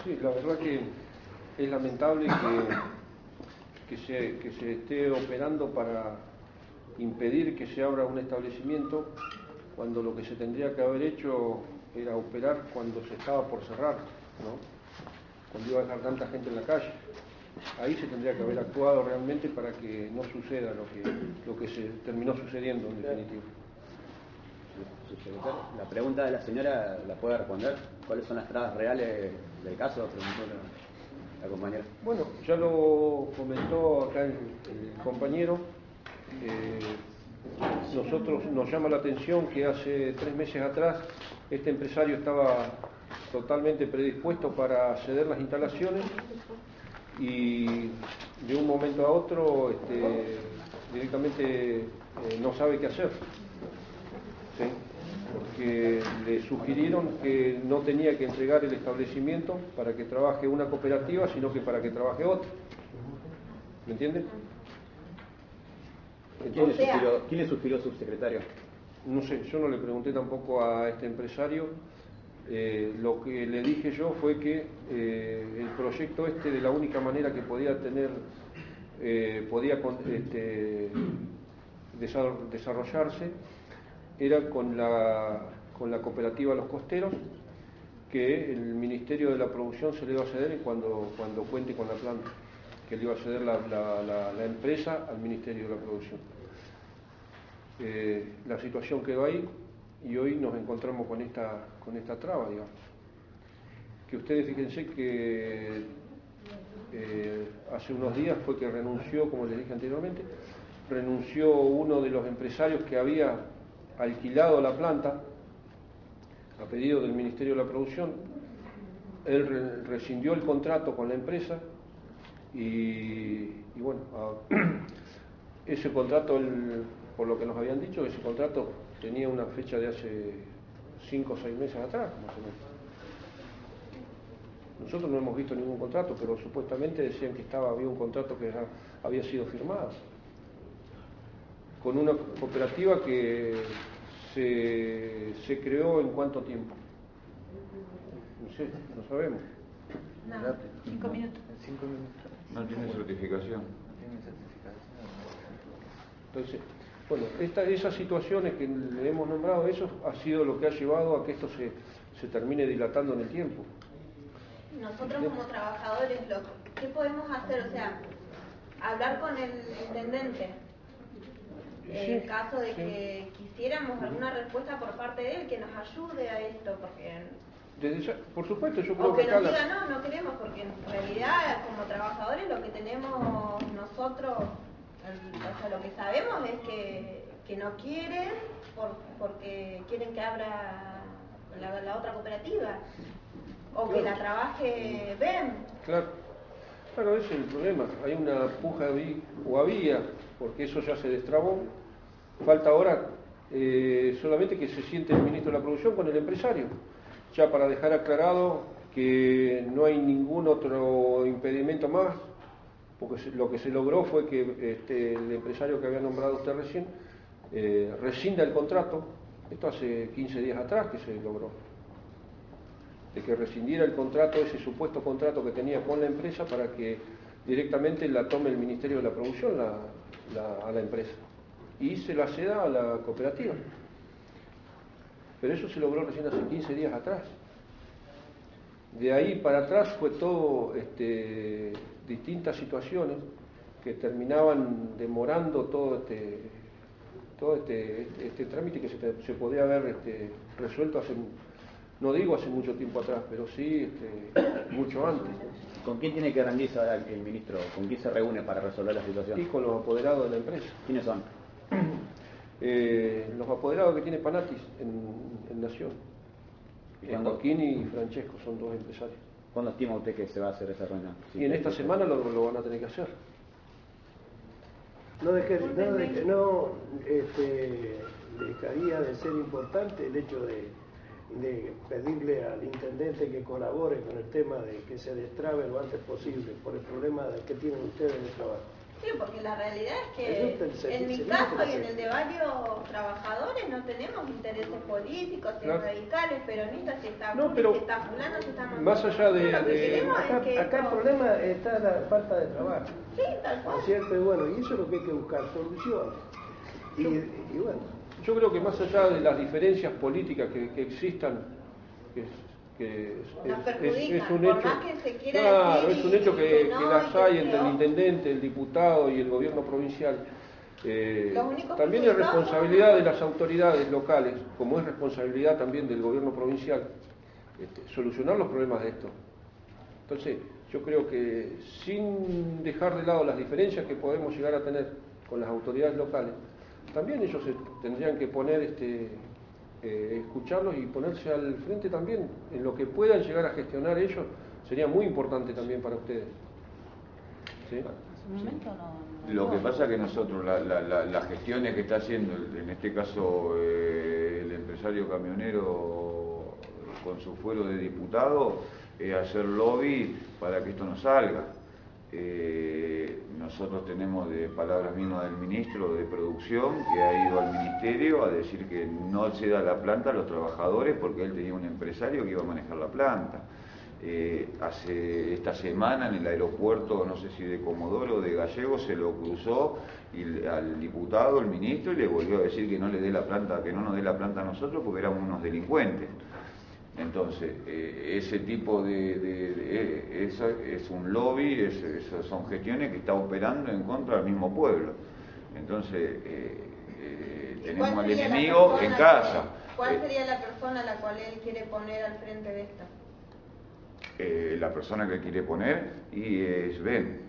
Sí, la verdad que es lamentable que se esté operando para impedir que se abra un establecimiento cuando lo que se tendría que haber hecho era operar cuando se estaba por cerrar, ¿no? Cuando iba a dejar tanta gente en la calle. Ahí se tendría que haber actuado realmente para que no suceda lo que se terminó sucediendo en definitiva. La pregunta de la señora la puede responder. ¿Cuáles son las trabas reales del caso? Preguntó la compañera. Bueno, ya lo comentó acá el compañero. Nosotros nos llama la atención que hace 3 meses atrás este empresario estaba totalmente predispuesto para ceder las instalaciones y de un momento a otro directamente no sabe qué hacer, ¿sí? Porque le sugirieron que no tenía que entregar el establecimiento para que trabaje una cooperativa, sino que para que trabaje otra. ¿Me entienden? ¿Quién le sugirió subsecretario? No sé, yo no le pregunté tampoco a este empresario. Lo que le dije yo fue que el proyecto de la única manera que podía tener, desarrollarse era con la cooperativa Los Costeros, que el Ministerio de la Producción se le iba a ceder cuando cuente con la planta, que le iba a ceder la empresa al Ministerio de la Producción. La situación quedó ahí y hoy nos encontramos con esta traba, digamos. Que ustedes fíjense que hace unos días fue que renunció, como les dije anteriormente, renunció uno de los empresarios que había alquilado la planta a pedido del Ministerio de la Producción. Él rescindió el contrato con la empresa y bueno, ese contrato, por lo que nos habían dicho, ese contrato tenía una fecha de hace 5 o 6 meses atrás, más o menos. Nosotros no hemos visto ningún contrato, pero supuestamente decían que había un contrato que había sido firmado con una cooperativa que se creó en cuánto tiempo. No sé, no sabemos. No, 5 minutos. No tiene certificación. Entonces, bueno, esas situaciones que le hemos nombrado, eso ha sido lo que ha llevado a que esto se termine dilatando en el tiempo. Nosotros como trabajadores, ¿qué podemos hacer? O sea, hablar con el intendente. En caso de que quisiéramos alguna respuesta por parte de él, que nos ayude a esto, porque... por supuesto, yo creo que que nos diga, no queremos, porque en realidad como trabajadores lo que tenemos nosotros, o sea, lo que sabemos es que no quieren porque quieren que abra la otra cooperativa o claro, que la trabaje BEM. Claro, ese es el problema. Hay una puja había, porque eso ya se destrabó. Falta ahora solamente que se siente el ministro de la Producción con el empresario, ya para dejar aclarado que no hay ningún otro impedimento más, porque lo que se logró fue que el empresario que había nombrado usted recién rescinda el contrato. Esto hace 15 días atrás que se logró, de que rescindiera el contrato, ese supuesto contrato que tenía con la empresa, para que directamente la tome el Ministerio de la Producción a la empresa y se la ceda a la cooperativa. Pero eso se logró recién hace 15 días atrás. De ahí para atrás fue todo distintas situaciones que terminaban demorando todo este trámite que se podía haber resuelto hace, no digo hace mucho tiempo atrás, pero sí mucho antes. ¿Con quién tiene que rendirse el ministro? ¿Con quién se reúne para resolver la situación? Y con los apoderados de la empresa. ¿Quiénes son? Los apoderados que tiene Panatis en Nación. Joaquín y Francesco son 2 empresarios. ¿Cuándo estima usted que se va a hacer esa reunión? Y en esta semana lo van a tener que hacer. No dejaría de ser importante el hecho de pedirle al intendente que colabore con el tema de que se destrabe lo antes posible por el problema que tienen ustedes de trabajo. Sí, porque la realidad es Eso está el que servicio, en mi sería caso y en interesante. el de varios trabajadores no tenemos intereses políticos, si Claro. radicales, peronistas, si está No, Juli, pero si está fulano, si está Manuel. más allá de- Lo que de- queremos es que Acá el esto- problema está la falta de trabajo. Sí, tal cual. ¿No es cierto? Y bueno, y eso es lo que hay que buscar, soluciones. Y bueno, Yo creo que más allá de las diferencias políticas que existan, Nos perjudican, es un por hecho, más que se quiera claro, decir es un hecho y que que no, las y que hay se entre el no. intendente, el diputado y el gobierno provincial. Los únicos También es perjudicados son responsabilidad de nosotros. las autoridades locales, como es responsabilidad también del gobierno provincial, solucionar los problemas de esto. Entonces, yo creo que sin dejar de lado las diferencias que podemos llegar a tener con las autoridades locales, también ellos tendrían que poner, escucharlos y ponerse al frente también en lo que puedan llegar a gestionar ellos, sería muy importante también para ustedes. ¿Sí? En su momento no Lo que pasa es que nosotros, las gestiones que está haciendo, en este caso el empresario camionero con su fuero de diputado, es hacer lobby para que esto no salga. Nosotros tenemos de palabras mismas del ministro de Producción, que ha ido al ministerio a decir que no se da la planta a los trabajadores porque él tenía un empresario que iba a manejar la planta. Hace esta semana en el aeropuerto, no sé si de Comodoro o de Gallego, se lo cruzó al diputado, el ministro, y le volvió a decir que no le dé la planta, que no nos dé la planta a nosotros porque éramos unos delincuentes. Entonces, ese tipo eso es un lobby, eso son gestiones que está operando en contra del mismo pueblo. Entonces, tenemos al enemigo en casa. ¿Cuál sería la persona a la cual él quiere poner al frente de esto? La persona que quiere poner y es Ben.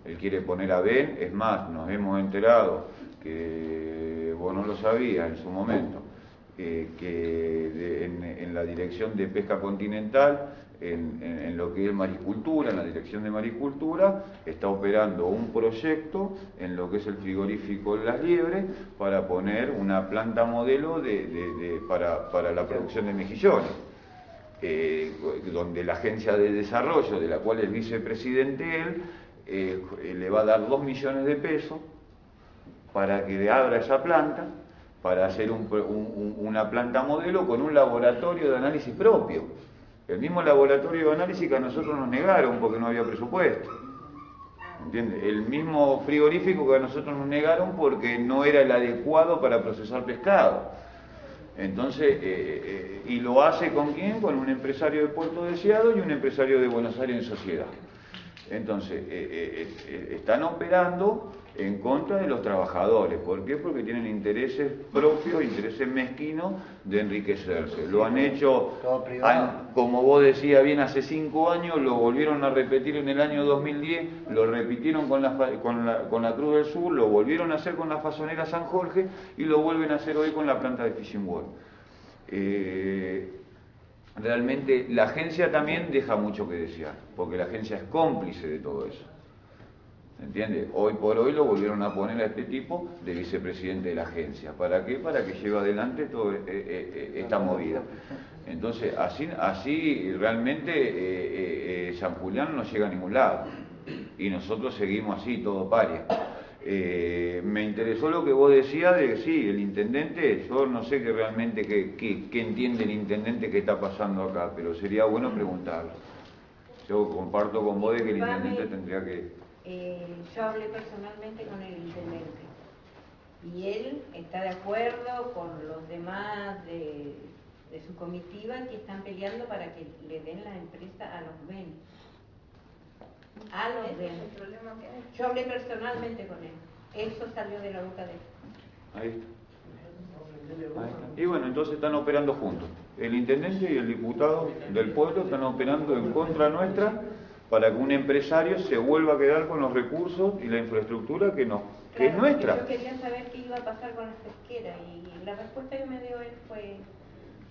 Él quiere poner a Ben, es más, nos hemos enterado que vos no lo sabías en su momento, que en la dirección de pesca continental, en lo que es mariscultura, en la dirección de mariscultura, está operando un proyecto en lo que es el frigorífico Las Liebres para poner una planta modelo para la producción de mejillones. Donde la agencia de desarrollo, de la cual es vicepresidente él, le va a dar 2 millones de pesos para que le abra esa planta, para hacer una planta modelo con un laboratorio de análisis propio. El mismo laboratorio de análisis que a nosotros nos negaron porque no había presupuesto. ¿Entiendes? El mismo frigorífico que a nosotros nos negaron porque no era el adecuado para procesar pescado. Entonces, y lo hace ¿con quién? Con un empresario de Puerto Deseado y un empresario de Buenos Aires en sociedad. Entonces, están operando en contra de los trabajadores. ¿Por qué? Porque tienen intereses propios, intereses mezquinos de enriquecerse. Lo han hecho, como vos decías bien, hace 5 años, lo volvieron a repetir en el año 2010, lo repitieron con la Cruz del Sur, lo volvieron a hacer con la Fasonera San Jorge y lo vuelven a hacer hoy con la planta de Fishing World. Realmente la agencia también deja mucho que desear, porque la agencia es cómplice de todo eso. ¿Entiende? Hoy por hoy lo volvieron a poner a este tipo de vicepresidente de la agencia. ¿Para qué? Para que lleve adelante toda esta movida. Entonces, así realmente San Julián no llega a ningún lado. Y nosotros seguimos así, todo paria. Me interesó lo que vos decías de sí, el intendente, yo no sé realmente qué entiende el intendente que está pasando acá, pero sería bueno preguntarlo. Yo comparto con vos de que el intendente tendría que... Yo hablé personalmente con el intendente y él está de acuerdo con los demás de su comitiva que están peleando para que le den la empresa a los Ben. A los Ese Ben. es el problema que hay. Yo hablé personalmente con él. Eso salió de la boca de él. Ahí está. Ahí está. Y bueno, entonces están operando juntos. El intendente y el diputado del pueblo están operando en contra nuestra para que un empresario se vuelva a quedar con los recursos y la infraestructura que es nuestra. Yo quería saber qué iba a pasar con las pesqueras y la respuesta que me dio él fue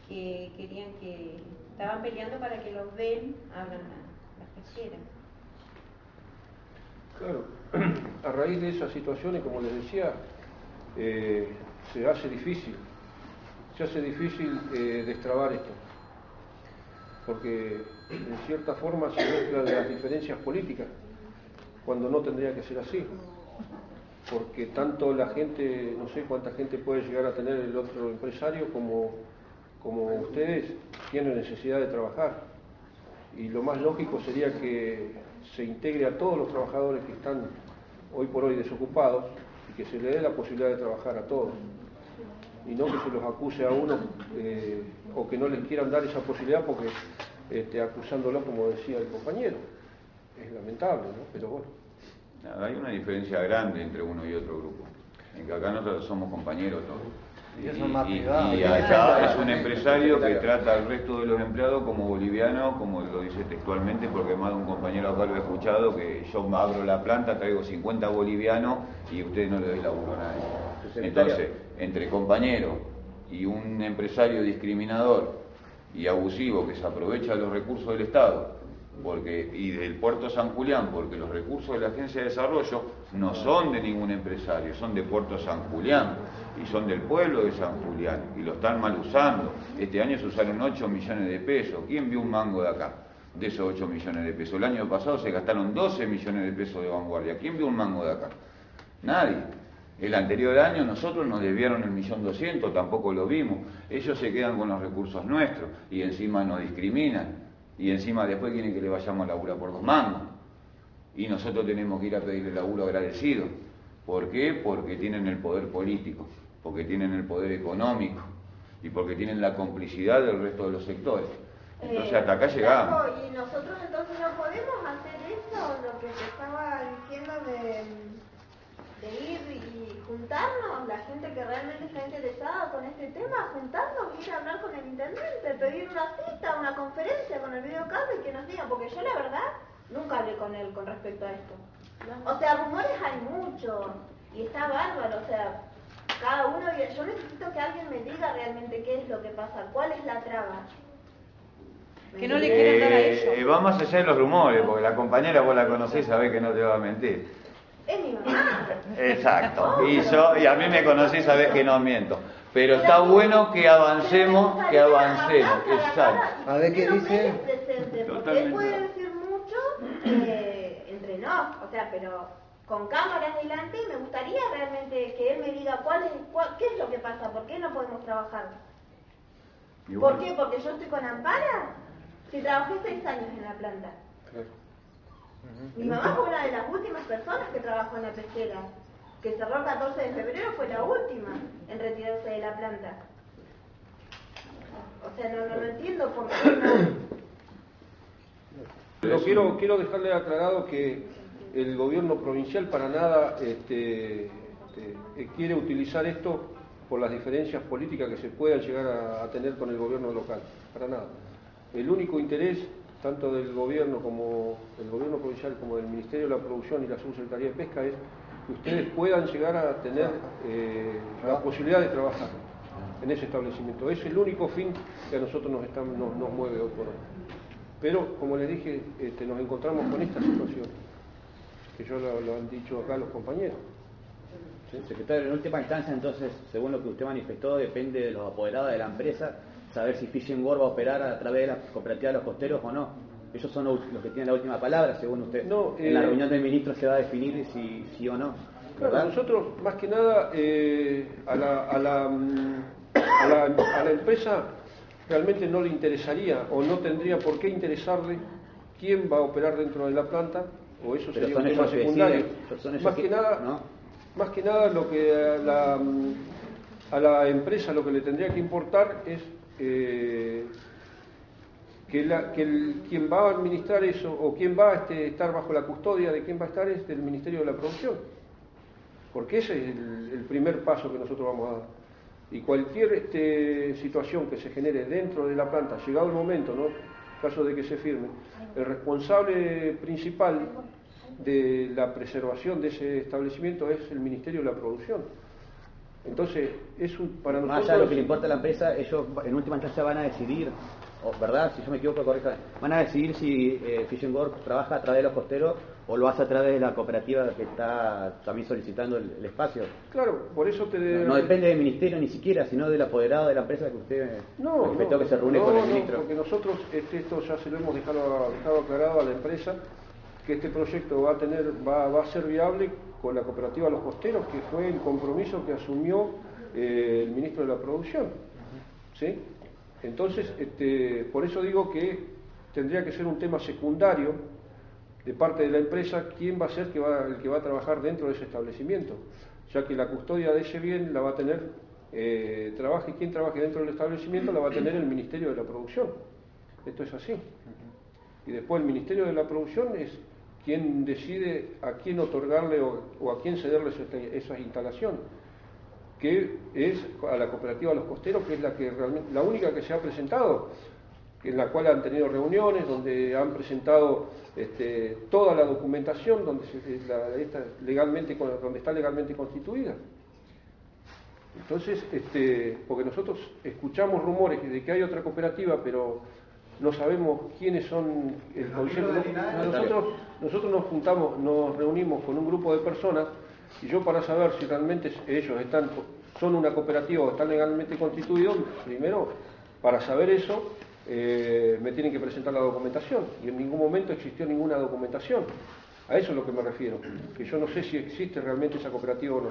que querían que estaban peleando para que los Ben abran las pesqueras. Claro, a raíz de esas situaciones, como les decía, se hace difícil destrabar esto, porque en cierta forma se mezclan las diferencias políticas, cuando no tendría que ser así. porque tanto la gente, no sé cuánta gente puede llegar a tener el otro empresario como ustedes, tienen necesidad de trabajar. Y lo más lógico sería que se integre a todos los trabajadores que están hoy por hoy desocupados y que se le dé la posibilidad de trabajar a todos. Y no que se los acuse a uno o que no les quieran dar esa posibilidad porque acusándolo, como decía el compañero. Es lamentable, ¿no? Pero bueno. Hay una diferencia grande entre uno y otro grupo, en que acá nosotros somos compañeros todos. Y eso es más privado. Y allá es un empresario que trata al resto de los empleados como bolivianos, como lo dice textualmente, porque más de un compañero acá lo he escuchado, que yo abro la planta, traigo 50 bolivianos y usted no le doy laburo a nadie. Entonces, entre compañeros y un empresario discriminador y abusivo que se aprovecha de los recursos del Estado, y del Puerto San Julián, porque los recursos de la Agencia de Desarrollo no son de ningún empresario, son de Puerto San Julián y son del pueblo de San Julián y lo están mal usando. Este año se usaron 8 millones de pesos. ¿Quién vio un mango de acá, de esos 8 millones de pesos? El año pasado se gastaron 12 millones de pesos de vanguardia. ¿Quién vio un mango de acá? Nadie. El anterior año nosotros nos debieron el 1.200.000, tampoco lo vimos. Ellos se quedan con los recursos nuestros y encima nos discriminan. Y encima después quieren que le vayamos a laburar por 2 mangos. Y nosotros tenemos que ir a pedirle laburo agradecido. ¿Por qué? Porque tienen el poder político, porque tienen el poder económico y porque tienen la complicidad del resto de los sectores. Entonces hasta acá llegamos. Y nosotros entonces no podemos hacer eso, lo que te estaba diciendo de ir y juntarnos, la gente que realmente está interesada con este tema, juntarnos, ir a hablar con el intendente, pedir una cita, una conferencia con el videocable y que nos diga, porque yo la verdad nunca hablé con él con respecto a esto. O sea, rumores hay muchos y está bárbaro, o sea, cada uno, yo necesito que alguien me diga realmente qué es lo que pasa, cuál es la traba. Que no le quieren dar a ellos. Vamos a hacer los rumores, porque la compañera vos la conocés, sabés que no te va a mentir. Es mi mamá. Exacto, y a mí me conocés, sabés que no miento. Pero está bueno que avancemos, exacto. A ver qué dice. Porque él puede decir mucho entre nos, o sea, pero con cámaras delante me gustaría realmente que él me diga qué es lo que pasa, por qué no podemos trabajar. ¿Por qué? Porque yo estoy con Ampara. Si trabajé 6 años en la planta. Mi mamá fue una de las últimas personas que trabajó en la pesquera, que cerró el 14 de febrero, fue la última en retirarse de la planta. O sea, no entiendo por qué no. Quiero dejarle aclarado que el gobierno provincial para nada quiere utilizar esto por las diferencias políticas que se puedan llegar a tener con el gobierno local, para nada. El único interés tanto del gobierno como del gobierno provincial como del Ministerio de la Producción y la Subsecretaría de Pesca es que ustedes puedan llegar a tener la posibilidad de trabajar en ese establecimiento. Es el único fin que a nosotros nos mueve hoy por hoy. Pero, como les dije, nos encontramos con esta situación, que yo lo han dicho acá los compañeros. Sí, secretario, en última instancia, entonces, según lo que usted manifestó, depende de los apoderados de la empresa saber si Fishing World va a operar a través de la cooperativa de los costeros o no. Ellos son los que tienen la última palabra, según usted. No, en la reunión del ministro se va a definir si sí o no. Claro, nosotros, más que nada, a la empresa realmente no le interesaría o no tendría por qué interesarle quién va a operar dentro de la planta, o eso sería un tema secundario. Más que nada lo que a la empresa lo que le tendría que importar es quien va a administrar eso o quien va a estar bajo la custodia de quien va a estar es del Ministerio de la Producción, porque ese es el primer paso que nosotros vamos a dar. Y cualquier situación que se genere dentro de la planta, llegado el momento, ¿no?, en caso de que se firme, el responsable principal de la preservación de ese establecimiento es el Ministerio de la Producción. Entonces, para nosotros... Más allá de lo que le importa a la empresa, ellos en última instancia van a decidir, ¿verdad? Si yo me equivoco, correctamente, van a decidir si Fishing World trabaja a través de los costeros o lo hace a través de la cooperativa que está también solicitando el espacio. Claro, por eso No depende del ministerio ni siquiera, sino del apoderado de la empresa que usted manifestó que se reúne con el ministro. Porque nosotros esto ya se lo hemos dejado aclarado a la empresa, que este proyecto va a ser viable con la cooperativa Los Costeros, que fue el compromiso que asumió el ministro de la Producción. ¿Sí? Entonces, por eso digo que tendría que ser un tema secundario de parte de la empresa quién va a ser el que va a trabajar dentro de ese establecimiento, ya que la custodia de ese bien la va a tener, quien trabaje dentro del establecimiento la va a tener el Ministerio de la Producción. Esto es así. Y después el Ministerio de la Producción es quien decide a quién otorgarle o a quién cederle esa instalación, que es a la cooperativa Los Costeros, que es la única que se ha presentado, en la cual han tenido reuniones, donde han presentado toda la documentación donde está legalmente constituida. Entonces, porque nosotros escuchamos rumores de que hay otra cooperativa, pero no sabemos quiénes son el consejo. Nosotros nos reunimos con un grupo de personas, y yo para saber si realmente ellos son una cooperativa o están legalmente constituidos, primero, para saber eso, me tienen que presentar la documentación, y en ningún momento existió ninguna documentación. A eso es lo que me refiero, que yo no sé si existe realmente esa cooperativa o no.